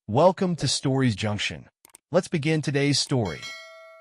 Welcome to Stories Junction. Let's begin today's story.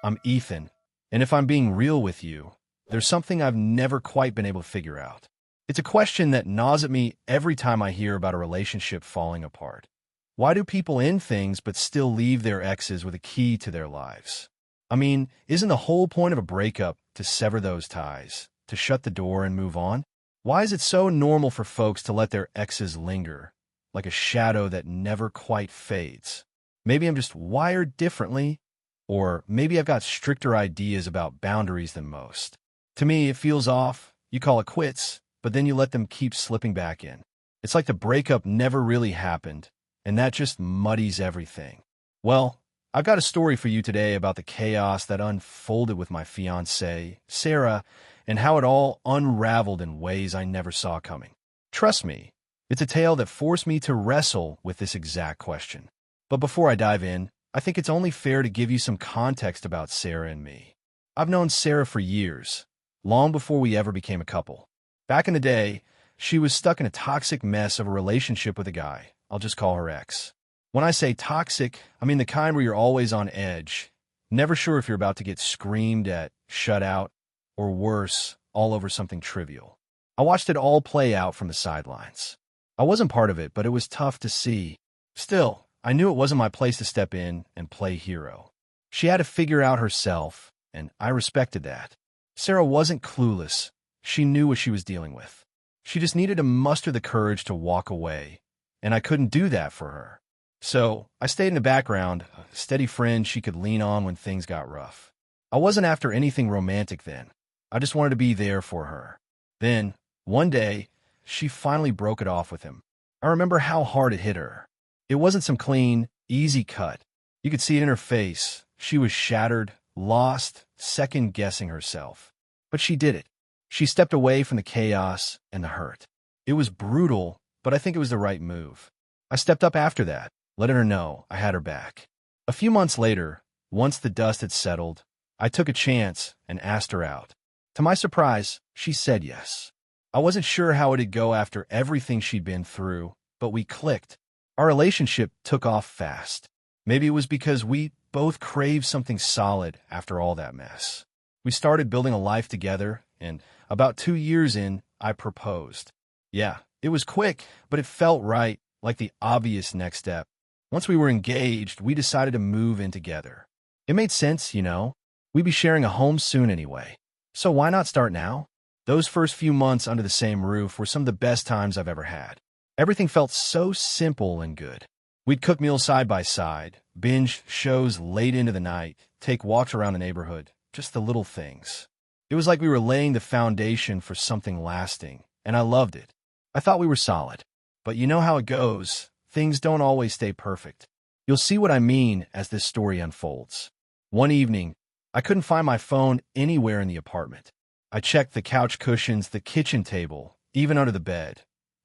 I'm Ethan, and if I'm being real with you, there's something I've never quite been able to figure out. It's a question that gnaws at me every time I hear about a relationship falling apart. Why do people end things but still leave their exes with a key to their lives? I mean, isn't the whole point of a breakup to sever those ties, to shut the door and move on? Why is it so normal for folks to let their exes linger, like a shadow that never quite fades? Maybe I'm just wired differently, or maybe I've got stricter ideas about boundaries than most. To me, it feels off. You call it quits, but then you let them keep slipping back in. It's like the breakup never really happened, and that just muddies everything. Well, I've got a story for you today about the chaos that unfolded with my fiancée, Sarah, and how it all unraveled in ways I never saw coming. Trust me, it's a tale that forced me to wrestle with this exact question. But before I dive in, I think it's only fair to give you some context about Sarah and me. I've known Sarah for years, long before we ever became a couple. Back in the day, she was stuck in a toxic mess of a relationship with a guy. I'll just call her ex. When I say toxic, I mean the kind where you're always on edge, never sure if you're about to get screamed at, shut out, or worse, all over something trivial. I watched it all play out from the sidelines. I wasn't part of it, but it was tough to see. Still, I knew it wasn't my place to step in and play hero. She had to figure out herself, and I respected that. Sarah wasn't clueless. She knew what she was dealing with. She just needed to muster the courage to walk away, and I couldn't do that for her. So I stayed in the background, a steady friend she could lean on when things got rough. I wasn't after anything romantic then. I just wanted to be there for her. Then, one day, she finally broke it off with him. I remember how hard it hit her. It wasn't some clean, easy cut. You could see it in her face. She was shattered, lost, second-guessing herself. But she did it. She stepped away from the chaos and the hurt. It was brutal, but I think it was the right move. I stepped up after that, letting her know I had her back. A few months later, once the dust had settled, I took a chance and asked her out. To my surprise, she said yes. I wasn't sure how it'd go after everything she'd been through, but we clicked. Our relationship took off fast. Maybe it was because we both craved something solid after all that mess. We started building a life together, and about 2 years in, I proposed. Yeah, it was quick, but it felt right, like the obvious next step. Once we were engaged, we decided to move in together. It made sense, you know. We'd be sharing a home soon anyway. So why not start now? Those first few months under the same roof were some of the best times I've ever had. Everything felt so simple and good. We'd cook meals side by side, binge shows late into the night, take walks around the neighborhood, just the little things. It was like we were laying the foundation for something lasting, and I loved it. I thought we were solid. But you know how it goes. Things don't always stay perfect. You'll see what I mean as this story unfolds. One evening, I couldn't find my phone anywhere in the apartment. I checked the couch cushions, the kitchen table, even under the bed.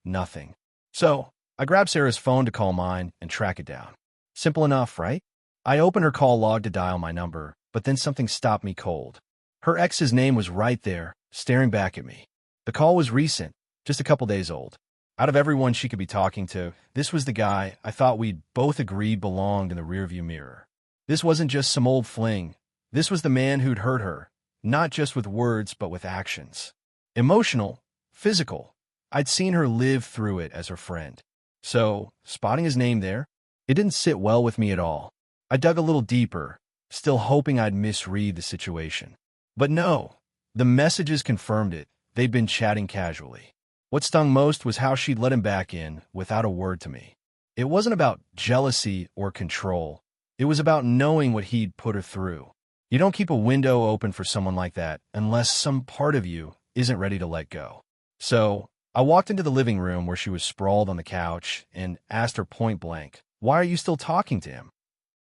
Nothing. So, I grabbed Sarah's phone to call mine and track it down. Simple enough, right? I opened her call log to dial my number, but then something stopped me cold. Her ex's name was right there, staring back at me. The call was recent, just a couple days old. Out of everyone she could be talking to, this was the guy I thought we'd both agreed belonged in the rearview mirror. This wasn't just some old fling. This was the man who'd hurt her, not just with words but with actions. Emotional, physical. I'd seen her live through it as her friend. So, spotting his name there, it didn't sit well with me at all. I dug a little deeper, still hoping I'd misread the situation. But no, the messages confirmed it. They'd been chatting casually. What stung most was how she'd let him back in without a word to me. It wasn't about jealousy or control. It was about knowing what he'd put her through. You don't keep a window open for someone like that unless some part of you isn't ready to let go. So, I walked into the living room where she was sprawled on the couch and asked her point blank, "Why are you still talking to him?"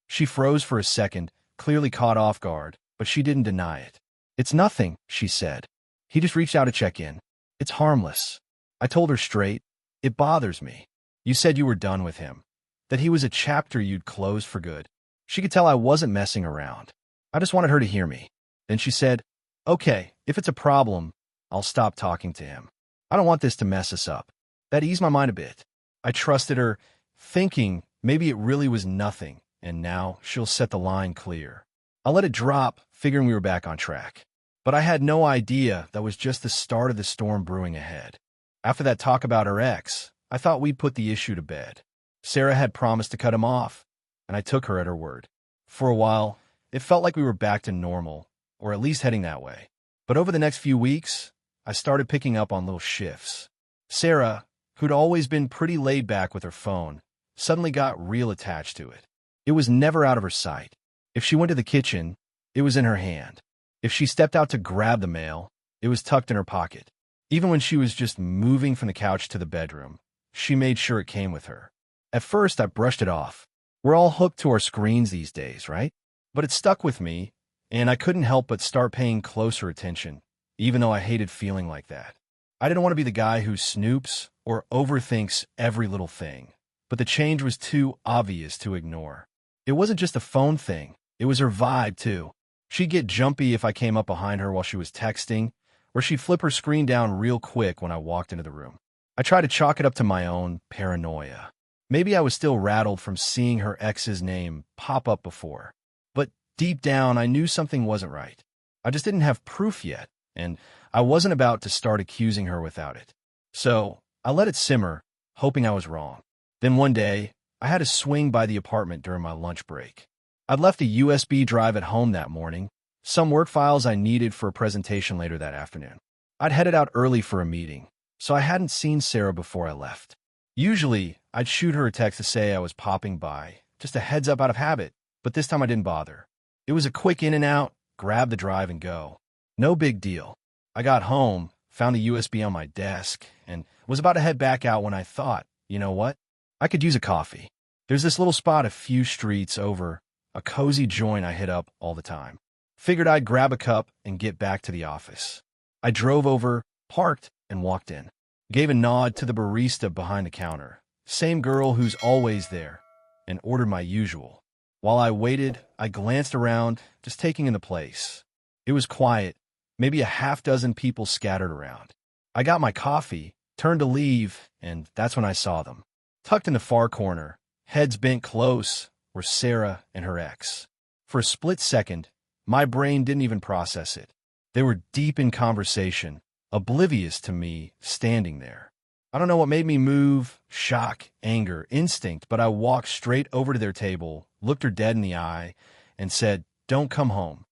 She froze for a second, clearly caught off guard, but she didn't deny it. "It's nothing," she said. "He just reached out to check in. It's harmless." I told her straight, "It bothers me. You said you were done with him, that he was a chapter you'd closed for good." She could tell I wasn't messing around. I just wanted her to hear me. Then she said, "Okay, if it's a problem, I'll stop talking to him. I don't want this to mess us up." That eased my mind a bit. I trusted her, thinking Maybe it really was nothing, and now she'll set the line clear. I let it drop, figuring we were back on track. But I had no idea that was just the start of the storm brewing ahead. After that talk about her ex, I thought we'd put the issue to bed. Sarah had promised to cut him off, and I took her at her word. For a while, it felt like we were back to normal, or at least heading that way. But over the next few weeks, I started picking up on little shifts. Sarah, who'd always been pretty laid back with her phone, suddenly got real attached to it. It was never out of her sight. If she went to the kitchen, it was in her hand. If she stepped out to grab the mail, it was tucked in her pocket. Even when she was just moving from the couch to the bedroom, she made sure it came with her. At first, I brushed it off. We're all hooked to our screens these days, right? But it stuck with me, and I couldn't help but start paying closer attention, even though I hated feeling like that. I didn't want to be the guy who snoops or overthinks every little thing, but the change was too obvious to ignore. It wasn't just a phone thing. It was her vibe, too. She'd get jumpy if I came up behind her while she was texting, or she'd flip her screen down real quick when I walked into the room. I tried to chalk it up to my own paranoia. Maybe I was still rattled from seeing her ex's name pop up before. But deep down, I knew something wasn't right. I just didn't have proof yet, and I wasn't about to start accusing her without it. So I let it simmer, hoping I was wrong. Then one day, I had to swing by the apartment during my lunch break. I'd left a USB drive at home that morning, some work files I needed for a presentation later that afternoon. I'd headed out early for a meeting, so I hadn't seen Sarah before I left. Usually, I'd shoot her a text to say I was popping by, just a heads up out of habit, but this time I didn't bother. It was a quick in and out, grab the drive and go. No big deal. I got home, found a USB on my desk, and was about to head back out when I thought, you know what? I could use a coffee. There's this little spot a few streets over, a cozy joint I hit up all the time. Figured I'd grab a cup and get back to the office. I drove over, parked, and walked in. Gave a nod to the barista behind the counter, same girl who's always there, and ordered my usual. While I waited, I glanced around, just taking in the place. It was quiet, maybe a half dozen people scattered around. I got my coffee, turned to leave, and that's when I saw them. Tucked in the far corner, heads bent close, were Sarah and her ex. For a split second, my brain didn't even process it. They were deep in conversation, oblivious to me standing there. I don't know what made me move, shock, anger, instinct, but I walked straight over to their table, looked her dead in the eye, and said, "Don't come home."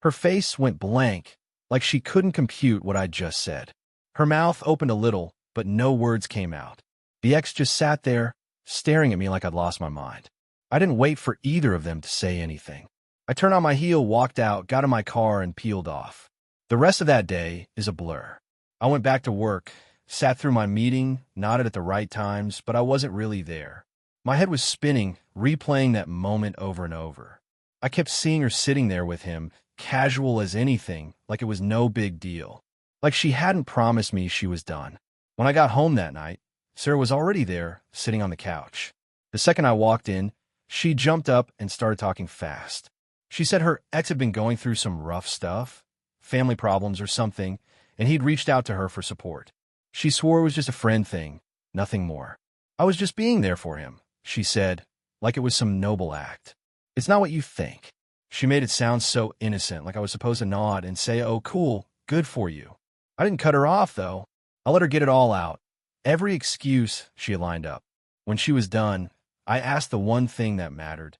Her face went blank, like she couldn't compute what I'd just said. Her mouth opened a little, but no words came out. The ex just sat there, staring at me like I'd lost my mind. I didn't wait for either of them to say anything. I turned on my heel, walked out, got in my car, and peeled off. The rest of that day is a blur. I went back to work, sat through my meeting, nodded at the right times, but I wasn't really there. My head was spinning, replaying that moment over and over. I kept seeing her sitting there with him, casual as anything, like it was no big deal. Like she hadn't promised me she was done. When I got home that night, Sarah was already there, sitting on the couch. The second I walked in, she jumped up and started talking fast. She said her ex had been going through some rough stuff, family problems or something, and he'd reached out to her for support. She swore it was just a friend thing, nothing more. I was just being there for him, she said, like it was some noble act. It's not what you think. She made it sound so innocent, like I was supposed to nod and say, "Oh, cool, good for you." I didn't cut her off, though. I let her get it all out. Every excuse she had lined up. When she was done, I asked the one thing that mattered.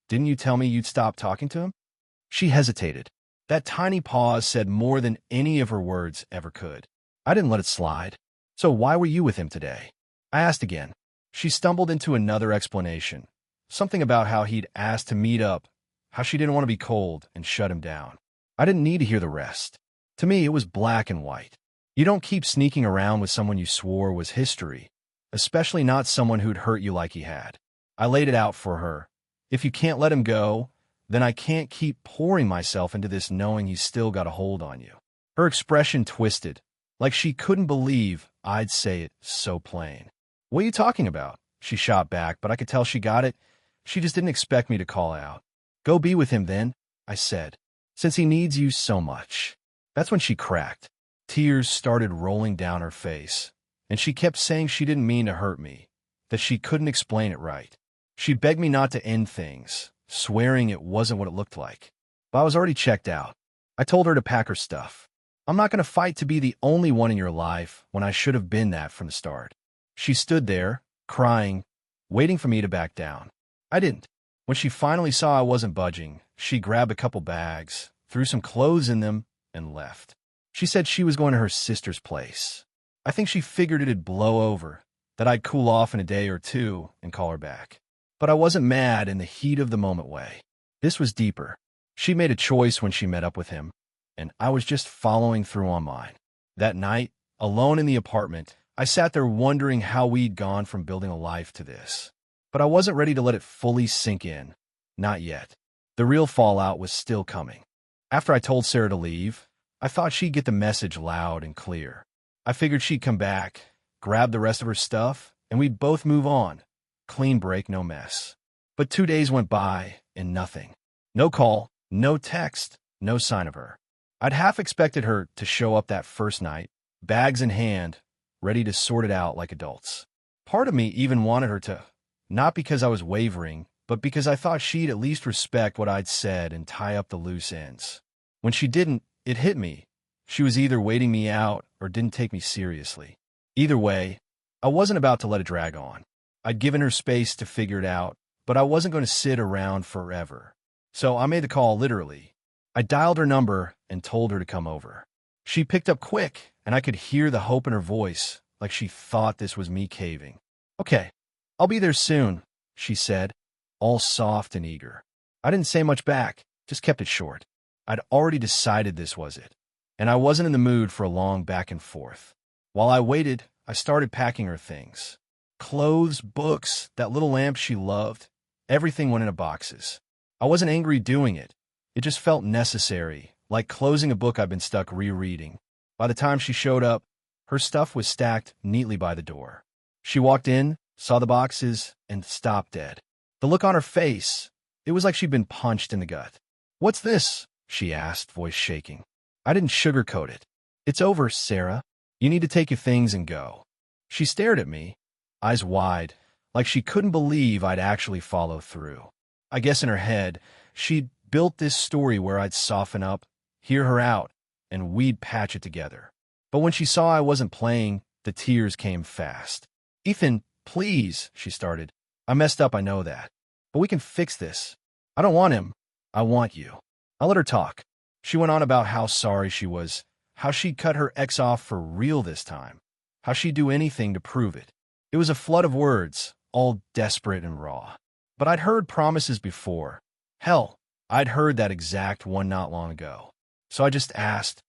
"Didn't you tell me you'd stop talking to him?" She hesitated. That tiny pause said more than any of her words ever could. I didn't let it slide. "So why were you with him today?" I asked again. She stumbled into another explanation. Something about how he'd asked to meet up, how she didn't want to be cold, and shut him down. I didn't need to hear the rest. To me, it was black and white. You don't keep sneaking around with someone you swore was history, especially not someone who'd hurt you like he had. I laid it out for her. If you can't let him go, then I can't keep pouring myself into this knowing he's still got a hold on you. Her expression twisted, like she couldn't believe I'd say it so plain. "What are you talking about?" She shot back, but I could tell she got it. She just didn't expect me to call out. "Go be with him then," I said, "since he needs you so much." That's when she cracked. Tears started rolling down her face, and she kept saying she didn't mean to hurt me, that she couldn't explain it right. She begged me not to end things, swearing it wasn't what it looked like. But I was already checked out. I told her to pack her stuff. I'm not going to fight to be the only one in your life when I should have been that from the start. She stood there, crying, waiting for me to back down. I didn't. When she finally saw I wasn't budging, she grabbed a couple bags, threw some clothes in them, and left. She said she was going to her sister's place. I think she figured it'd blow over, that I'd cool off in a day or two and call her back. But I wasn't mad in the heat of the moment way. This was deeper. She made a choice when she met up with him, and I was just following through on mine. That night, alone in the apartment, I sat there wondering how we'd gone from building a life to this. But I wasn't ready to let it fully sink in. Not yet. The real fallout was still coming. After I told Sarah to leave, I thought she'd get the message loud and clear. I figured she'd come back, grab the rest of her stuff, and we'd both move on. Clean break, no mess. But 2 days went by, and nothing. No call, no text, no sign of her. I'd half expected her to show up that first night, bags in hand, ready to sort it out like adults. Part of me even wanted her to, not because I was wavering, but because I thought she'd at least respect what I'd said and tie up the loose ends. When she didn't, it hit me. She was either waiting me out or didn't take me seriously. Either way, I wasn't about to let it drag on. I'd given her space to figure it out, but I wasn't going to sit around forever. So I made the call literally. I dialed her number and told her to come over. She picked up quick, and I could hear the hope in her voice, like she thought this was me caving. "Okay, I'll be there soon," she said, all soft and eager. I didn't say much back, just kept it short. I'd already decided this was it, and I wasn't in the mood for a long back and forth. While I waited, I started packing her things. Clothes, books, that little lamp she loved, everything went into boxes. I wasn't angry doing it. It just felt necessary, like closing a book I'd been stuck rereading. By the time she showed up, her stuff was stacked neatly by the door. She walked in, saw the boxes, and stopped dead. The look on her face, it was like she'd been punched in the gut. "What's this?" she asked, voice shaking. I didn't sugarcoat it. "It's over, Sarah. You need to take your things and go." She stared at me, eyes wide, like she couldn't believe I'd actually follow through. I guess in her head, she'd built this story where I'd soften up, hear her out, and we'd patch it together. But when she saw I wasn't playing, the tears came fast. "Ethan, please," she started. "I messed up, I know that. But we can fix this. I don't want him. I want you." I let her talk. She went on about how sorry she was, how she'd cut her ex off for real this time, how she'd do anything to prove it. It was a flood of words, all desperate and raw. But I'd heard promises before. Hell, I'd heard that exact one not long ago. So I just asked,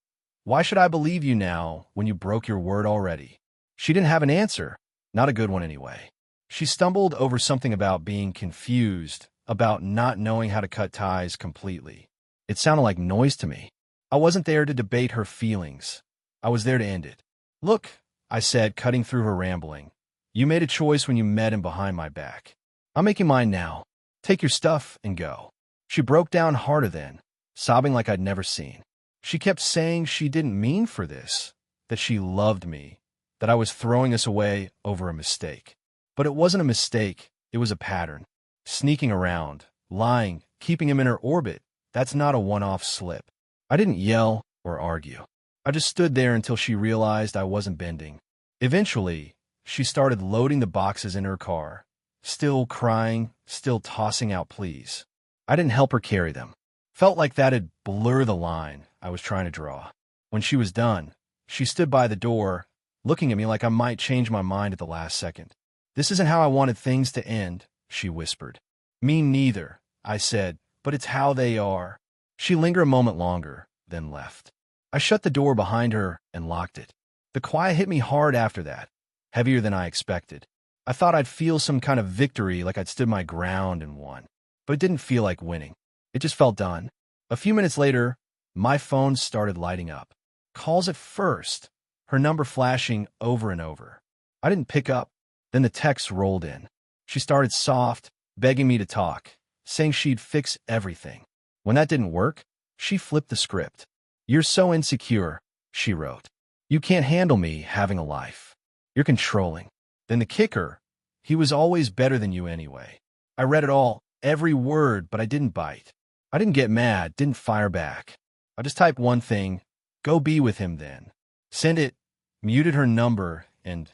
"Why should I believe you now when you broke your word already?" She didn't have an answer, not a good one anyway. She stumbled over something about being confused, about not knowing how to cut ties completely. It sounded like noise to me. I wasn't there to debate her feelings. I was there to end it. "Look," I said, cutting through her rambling. "You made a choice when you met him behind my back. I'm making mine now. Take your stuff and go." She broke down harder then, sobbing like I'd never seen. She kept saying she didn't mean for this, that she loved me, that I was throwing us away over a mistake. But it wasn't a mistake, it was a pattern. Sneaking around, lying, keeping him in her orbit, that's not a one-off slip. I didn't yell or argue. I just stood there until she realized I wasn't bending. Eventually, she started loading the boxes in her car, still crying, still tossing out pleas. I didn't help her carry them. Felt like that'd blur the line I was trying to draw. When she was done, she stood by the door, looking at me like I might change my mind at the last second. "This isn't how I wanted things to end," she whispered. "Me neither," I said, "but it's how they are." She lingered a moment longer, then left. I shut the door behind her and locked it. The quiet hit me hard after that, heavier than I expected. I thought I'd feel some kind of victory, like I'd stood my ground and won. But it didn't feel like winning. It just felt done. A few minutes later, my phone started lighting up. Calls at first, her number flashing over and over. I didn't pick up. Then the texts rolled in. She started soft, begging me to talk, saying she'd fix everything. When that didn't work, she flipped the script. "You're so insecure," she wrote. "You can't handle me having a life. You're controlling." Then the kicker, he was always better than you anyway. I read it all, every word, but I didn't bite. I didn't get mad, didn't fire back. I just typed one thing, go be with him then. Send it, muted her number, and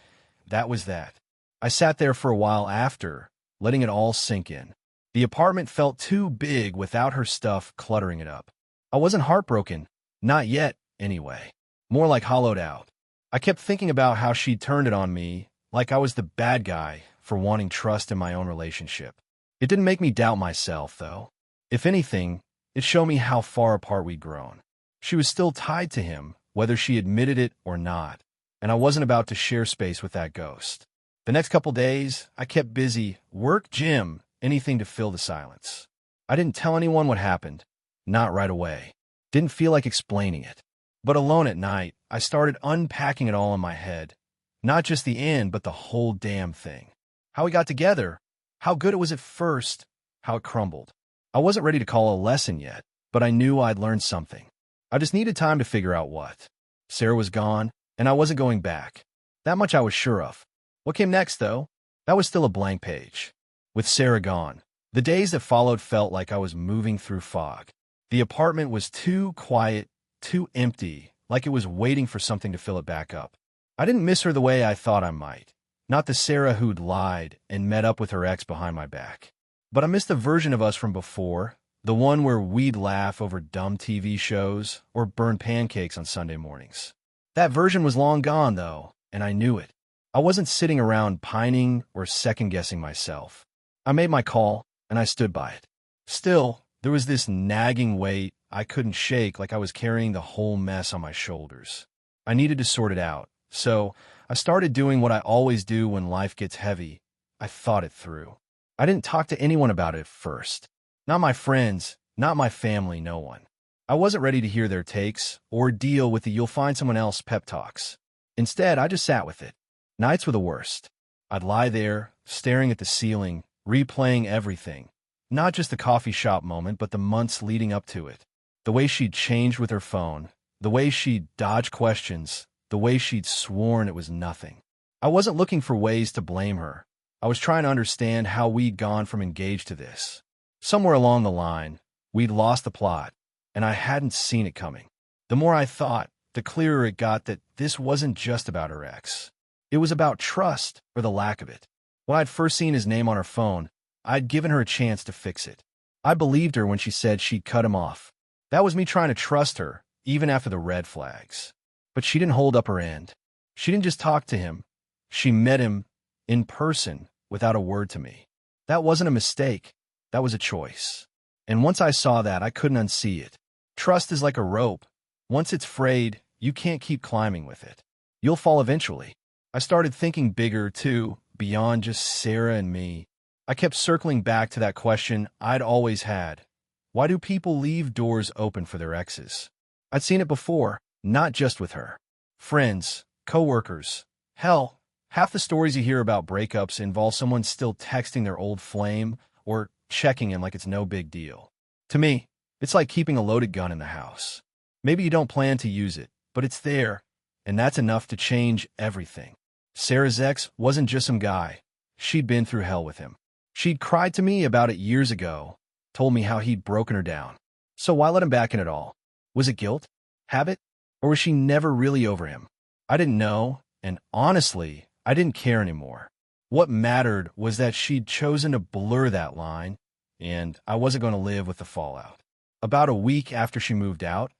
that was that. I sat there for a while after, letting it all sink in. The apartment felt too big without her stuff cluttering it up. I wasn't heartbroken, not yet, anyway. More like hollowed out. I kept thinking about how she'd turned it on me, like I was the bad guy for wanting trust in my own relationship. It didn't make me doubt myself, though. If anything, it showed me how far apart we'd grown. She was still tied to him, whether she admitted it or not, and I wasn't about to share space with that ghost. The next couple days, I kept busy, work, gym, anything to fill the silence. I didn't tell anyone what happened, not right away. Didn't feel like explaining it. But alone at night, I started unpacking it all in my head. Not just the end, but the whole damn thing. How we got together, how good it was at first, how it crumbled. I wasn't ready to call a lesson yet, but I knew I'd learned something. I just needed time to figure out what. Sarah was gone, and I wasn't going back. That much I was sure of. What came next, though? That was still a blank page. With Sarah gone, the days that followed felt like I was moving through fog. The apartment was too quiet, too empty, like it was waiting for something to fill it back up. I didn't miss her the way I thought I might. Not the Sarah who'd lied and met up with her ex behind my back. But I missed the version of us from before, the one where we'd laugh over dumb TV shows or burn pancakes on Sunday mornings. That version was long gone, though, and I knew it. I wasn't sitting around pining or second-guessing myself. I made my call, and I stood by it. Still, there was this nagging weight I couldn't shake, like I was carrying the whole mess on my shoulders. I needed to sort it out, so I started doing what I always do when life gets heavy. I thought it through. I didn't talk to anyone about it at first. Not my friends, not my family, no one. I wasn't ready to hear their takes or deal with the "you'll find someone else" pep talks. Instead, I just sat with it. Nights were the worst. I'd lie there, staring at the ceiling, replaying everything. Not just the coffee shop moment, but the months leading up to it. The way she'd changed with her phone, the way she'd dodged questions, the way she'd sworn it was nothing. I wasn't looking for ways to blame her. I was trying to understand how we'd gone from engaged to this. Somewhere along the line, we'd lost the plot, and I hadn't seen it coming. The more I thought, the clearer it got that this wasn't just about her ex. It was about trust, or the lack of it. When I'd first seen his name on her phone, I'd given her a chance to fix it. I believed her when she said she'd cut him off. That was me trying to trust her, even after the red flags. But she didn't hold up her end. She didn't just talk to him. She met him in person without a word to me. That wasn't a mistake. That was a choice. And once I saw that, I couldn't unsee it. Trust is like a rope. Once it's frayed, you can't keep climbing with it. You'll fall eventually. I started thinking bigger, too, beyond just Sarah and me. I kept circling back to that question I'd always had. Why do people leave doors open for their exes? I'd seen it before, not just with her. Friends, coworkers. Hell, half the stories you hear about breakups involve someone still texting their old flame or checking in like it's no big deal. To me, it's like keeping a loaded gun in the house. Maybe you don't plan to use it, but it's there, and that's enough to change everything. Sarah's ex wasn't just some guy. She'd been through hell with him. She'd cried to me about it years ago, told me how he'd broken her down. So why let him back in it all? Was it guilt? Habit? Or was she never really over him? I didn't know, and honestly, I didn't care anymore. What mattered was that she'd chosen to blur that line, and I wasn't going to live with the fallout. About a week after she moved out,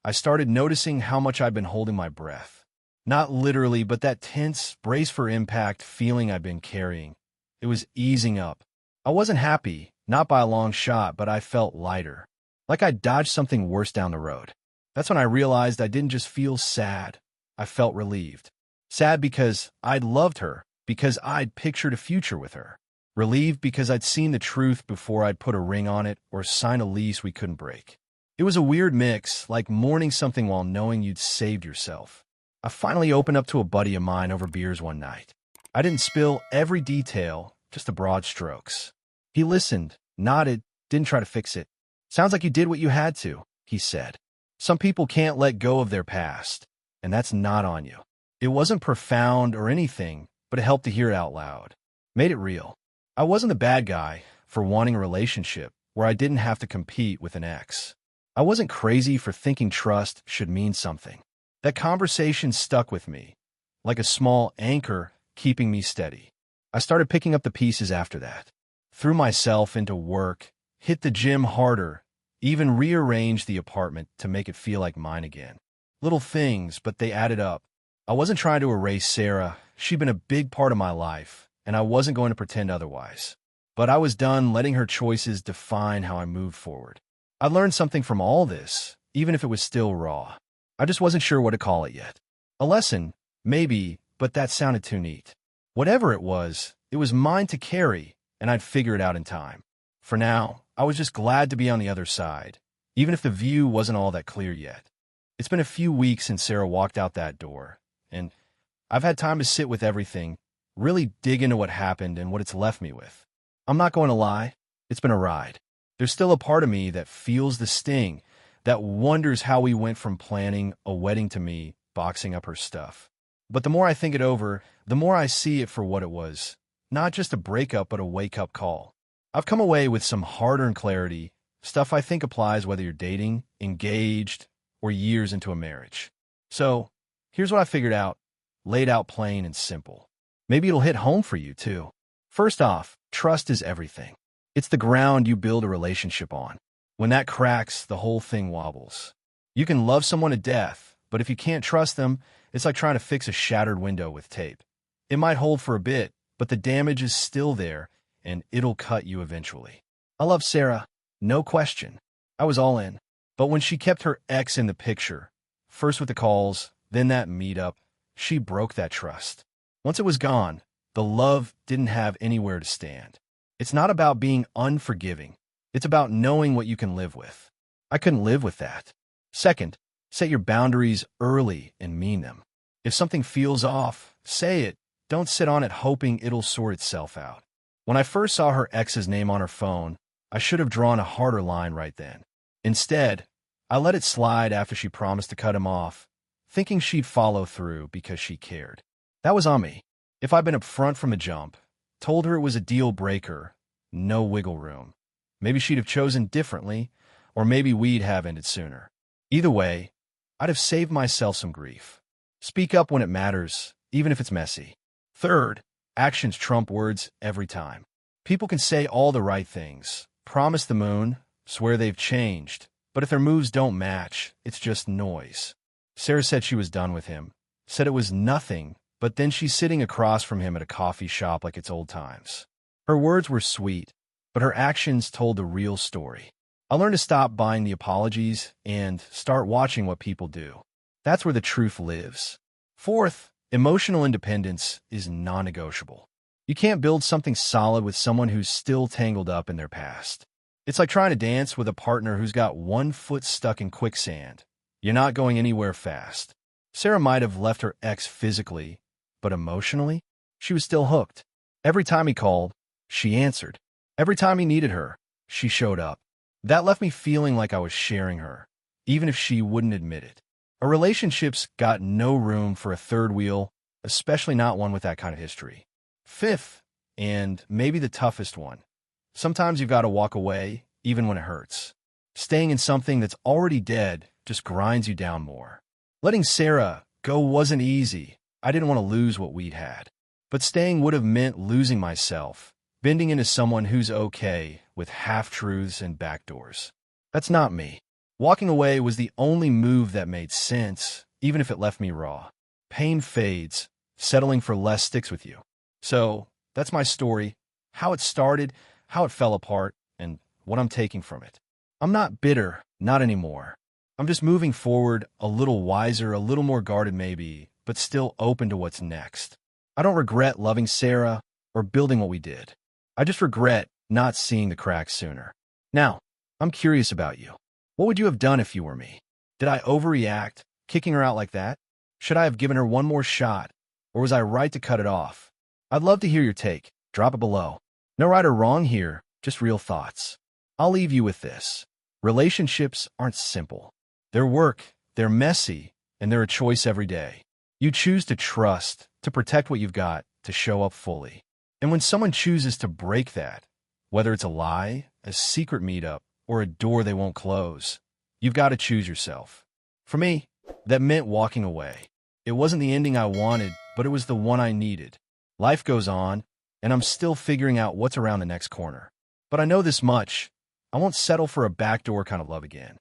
I started noticing how much I'd been holding my breath. Not literally, but that tense, brace for impact feeling I'd been carrying. It was easing up. I wasn't happy, not by a long shot, but I felt lighter. Like I'd dodged something worse down the road. That's when I realized I didn't just feel sad. I felt relieved. Sad because I'd loved her, because I'd pictured a future with her. Relieved because I'd seen the truth before I'd put a ring on it or sign a lease we couldn't break. It was a weird mix, like mourning something while knowing you'd saved yourself. I finally opened up to a buddy of mine over beers one night. I didn't spill every detail, just the broad strokes. He listened, nodded, didn't try to fix it. "Sounds like you did what you had to," he said. "Some people can't let go of their past, and that's not on you." It wasn't profound or anything, but it helped to hear it out loud. Made it real. I wasn't the bad guy. for wanting a relationship where I didn't have to compete with an ex. I wasn't crazy for thinking trust should mean something. That conversation stuck with me, like a small anchor keeping me steady. I started picking up the pieces after that. Threw myself into work, hit the gym harder, even rearranged the apartment to make it feel like mine again. Little things, but they added up. I wasn't trying to erase Sarah. She'd been a big part of my life, and I wasn't going to pretend otherwise. But I was done letting her choices define how I moved forward. I learned something from all this, even if it was still raw. I just wasn't sure what to call it yet. A lesson, maybe, but that sounded too neat. Whatever it was mine to carry, and I'd figure it out in time. For now, I was just glad to be on the other side, even if the view wasn't all that clear yet. It's been a few weeks since Sarah walked out that door, and I've had time to sit with everything, really dig into what happened and what it's left me with. I'm not going to lie, it's been a ride. There's still a part of me that feels the sting, that wonders how we went from planning a wedding to me boxing up her stuff. But the more I think it over, the more I see it for what it was. Not just a breakup, but a wake-up call. I've come away with some hard-earned clarity, stuff I think applies whether you're dating, engaged, or years into a marriage. So, here's what I figured out, laid out plain and simple. Maybe it'll hit home for you, too. First off, trust is everything. It's the ground you build a relationship on. When that cracks, the whole thing wobbles. You can love someone to death, but if you can't trust them, it's like trying to fix a shattered window with tape. It might hold for a bit, but the damage is still there, and it'll cut you eventually. I love Sarah, no question. I was all in. But when she kept her ex in the picture, first with the calls, then that meetup, she broke that trust. Once it was gone, the love didn't have anywhere to stand. It's not about being unforgiving. It's about knowing what you can live with. I couldn't live with that. Second, set your boundaries early and mean them. If something feels off, say it. Don't sit on it hoping it'll sort itself out. When I first saw her ex's name on her phone, I should have drawn a harder line right then. Instead, I let it slide after she promised to cut him off, thinking she'd follow through because she cared. That was on me. If I'd been upfront from the jump, told her it was a deal breaker, no wiggle room, maybe she'd have chosen differently, or maybe we'd have ended sooner. Either way, I'd have saved myself some grief. Speak up when it matters, even if it's messy. Third, actions trump words every time. People can say all the right things, promise the moon, swear they've changed, but if their moves don't match, it's just noise. Sarah said she was done with him, said it was nothing, but then she's sitting across from him at a coffee shop like it's old times. Her words were sweet, but her actions told the real story. I learned to stop buying the apologies and start watching what people do. That's where the truth lives. Fourth, emotional independence is non-negotiable. You can't build something solid with someone who's still tangled up in their past. It's like trying to dance with a partner who's got one foot stuck in quicksand. You're not going anywhere fast. Sarah might have left her ex physically, but emotionally, she was still hooked. Every time he called, she answered. Every time he needed her, she showed up. That left me feeling like I was sharing her, even if she wouldn't admit it. A relationship's got no room for a third wheel, especially not one with that kind of history. Fifth, and maybe the toughest one, sometimes you've got to walk away, even when it hurts. Staying in something that's already dead just grinds you down more. Letting Sarah go wasn't easy. I didn't want to lose what we'd had. But staying would have meant losing myself, bending into someone who's okay with half-truths and backdoors. That's not me. Walking away was the only move that made sense, even if it left me raw. Pain fades, settling for less sticks with you. So, that's my story, how it started, how it fell apart, and what I'm taking from it. I'm not bitter, not anymore. I'm just moving forward, a little wiser, a little more guarded maybe, but still open to what's next. I don't regret loving Sarah or building what we did. I just regret not seeing the cracks sooner. Now, I'm curious about you. What would you have done if you were me? Did I overreact, kicking her out like that? Should I have given her one more shot, or was I right to cut it off? I'd love to hear your take. Drop it below. No right or wrong here, just real thoughts. I'll leave you with this. Relationships aren't simple. They're work, they're messy, and they're a choice every day. You choose to trust, to protect what you've got, to show up fully. And when someone chooses to break that, Whether it's a lie, a secret meetup, or a door they won't close, you've got to choose yourself. For me, that meant walking away. It wasn't the ending I wanted, but it was the one I needed. Life goes on, and I'm still figuring out what's around the next corner. But I know this much: I won't settle for a backdoor kind of love again.